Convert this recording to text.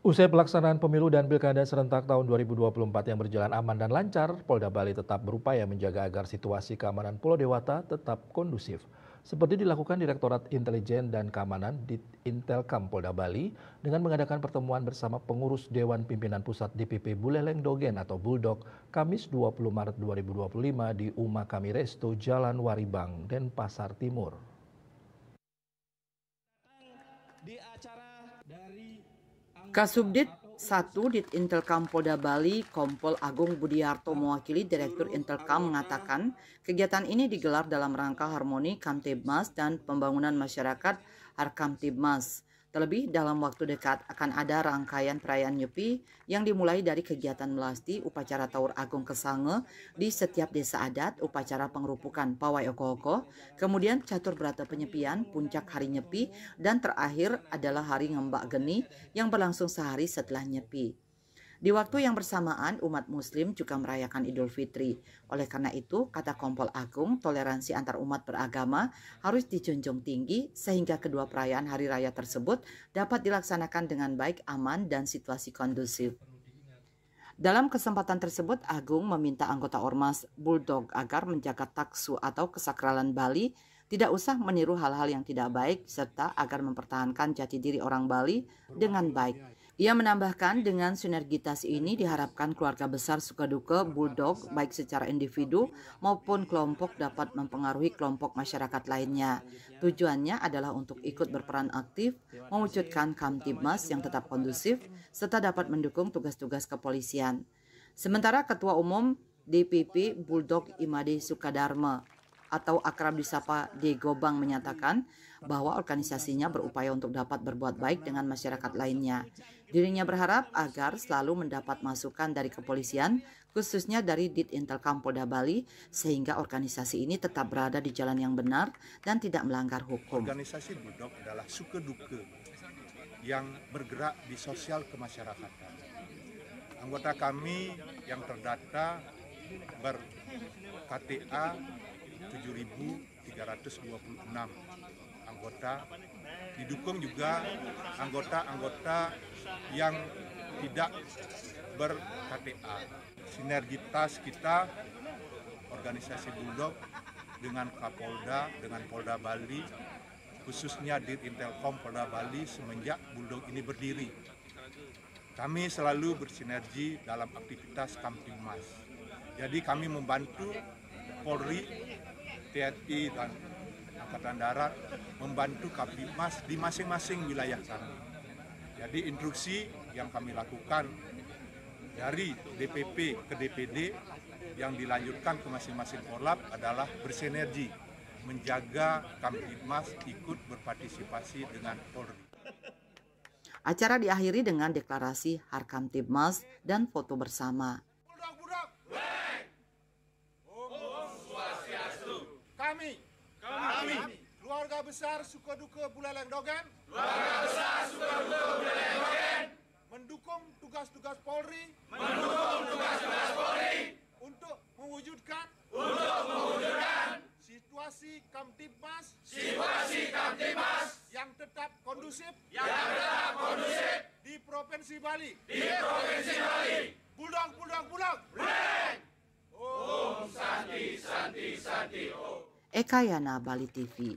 Usai pelaksanaan pemilu dan pilkada serentak tahun 2024 yang berjalan aman dan lancar, Polda Bali tetap berupaya menjaga agar situasi keamanan Pulau Dewata tetap kondusif. Seperti dilakukan Direktorat Intelijen dan Keamanan di Intelkam Polda Bali dengan mengadakan pertemuan bersama pengurus Dewan Pimpinan Pusat DPP Buleleng Dogen atau Buldok Kamis 20 Maret 2025 di Uma Kami Resto Jalan Waribang, Denpasar Timur. Kasubdit 1 Dit Intelkam Polda Bali, Kompol Agung Budiarto mewakili Direktur Intelkam mengatakan kegiatan ini digelar dalam rangka harmoni Kamtibmas dan pembangunan masyarakat Harkamtibmas. Terlebih dalam waktu dekat akan ada rangkaian perayaan Nyepi yang dimulai dari kegiatan melasti upacara Taur Agung Kesange di setiap desa adat, upacara pengerupukan Pawai Oko-Oko, kemudian catur berata penyepian, puncak hari Nyepi, dan terakhir adalah hari Ngembak Geni yang berlangsung sehari setelah Nyepi. Di waktu yang bersamaan, umat muslim juga merayakan Idul Fitri. Oleh karena itu, kata Kompol Agung, toleransi antar umat beragama harus dijunjung tinggi sehingga kedua perayaan hari raya tersebut dapat dilaksanakan dengan baik, aman, dan situasi kondusif. Dalam kesempatan tersebut, Agung meminta anggota Ormas Buldok agar menjaga taksu atau kesakralan Bali, tidak usah meniru hal-hal yang tidak baik, serta agar mempertahankan jati diri orang Bali dengan baik. Ia menambahkan dengan sinergitas ini diharapkan keluarga besar Sukaduka Buldok baik secara individu maupun kelompok dapat mempengaruhi kelompok masyarakat lainnya. Tujuannya adalah untuk ikut berperan aktif, mewujudkan Kamtibmas yang tetap kondusif, serta dapat mendukung tugas-tugas kepolisian. Sementara Ketua Umum DPP Buldok Imade Sukadarma atau akrab disapa D. Gobang menyatakan bahwa organisasinya berupaya untuk dapat berbuat baik dengan masyarakat lainnya. Dirinya berharap agar selalu mendapat masukan dari kepolisian, khususnya dari Dit Intelkam Polda Bali, sehingga organisasi ini tetap berada di jalan yang benar dan tidak melanggar hukum. Organisasi Buldok adalah suka-duka yang bergerak di sosial kemasyarakatan. Anggota kami yang terdata ber-KTA 7.326 anggota, didukung juga anggota-anggota yang tidak ber-KTA. Sinergitas kita, organisasi Buldok dengan Kapolda, dengan Polda Bali, khususnya di Intelkom Polda Bali semenjak Buldok ini berdiri. Kami selalu bersinergi dalam aktivitas Kamtibmas. Jadi kami membantu Polri, TNI, dan Angkatan Darat membantu Kamtibmas di masing-masing wilayah kami. Jadi instruksi yang kami lakukan dari DPP ke DPD yang dilanjutkan ke masing-masing Korlap adalah bersinergi, menjaga Kamtibmas ikut berpartisipasi dengan Polri. Acara diakhiri dengan deklarasi Harkamtibmas dan foto bersama. Kami, keluarga besar Sukaduka Buleleng Dogen, mendukung tugas-tugas Polri, untuk mewujudkan situasi Kamtibmas yang tetap kondusif di Provinsi Bali. Buldok. Eka Yana, Bali TV.